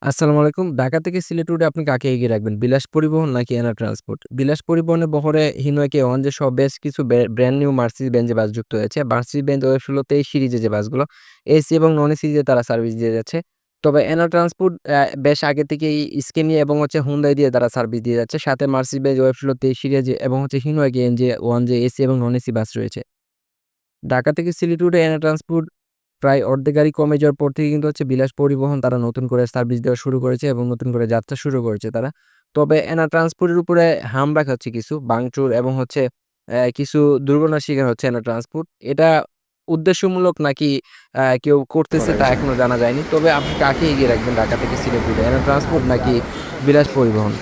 আসসালামু আলাইকুম। ঢাকা থেকে সিলেট রুটে আপনি কাকে এগিয়ে রাখবেন? বিলাস পরিবহন নাকি এনা ট্রান্সপোর্ট? বিলাস পরিবহনের বহরে হিনোয় কে-ওয়ান সহ বেশ কিছু ব্র্যান্ড নিউ মার্সিডিজ বেঞ্জ বাস যুক্ত হয়েছে। মার্সিডিজ বেঞ্জ ওয়েব ১৬ তেইশ সিরিজের যে বাসগুলো, এসি এবং নন এসি দিয়ে তারা সার্ভিস দিয়ে যাচ্ছে। তবে এনা ট্রান্সপোর্ট বেশ আগে থেকেই স্কেনিয়া এবং হুন্ডাই দিয়ে তারা সার্ভিস দিয়ে যাচ্ছে। সাথে মার্সিডিজ বেঞ্জ ওয়েব ১৬ তেইশ সিরিজ এবং হিনোয় কে-ওয়ান এসি এবং নন এসি বাস রয়েছে। ঢাকা থেকে সিলেট রুটে এনা ট্রান্সপোর্ট প্রায় অর্ধেক গাড়ি কমে যাওয়ার পর থেকে কিন্তু বিলাস পরিবহন তারা নতুন করে সার্ভিস দেওয়া শুরু করেছে এবং নতুন করে যাত্রা শুরু করেছে তারা। তবে এনা ট্রান্সপোর্টের উপরে হামলা খাচ্ছে কিছু ভাঙচুর এবং কিছু দুর্ঘটনার শিকার হচ্ছে এনা ট্রান্সপোর্ট। এটা উদ্দেশ্যমূলক নাকি কেউ করতেছে তা এখনো জানা যায়নি। তবে আপনি কাকে এগিয়ে রাখবেন ঢাকা থেকে সিলেট রুটে? এনা ট্রান্সপোর্ট নাকি বিলাস পরিবহন?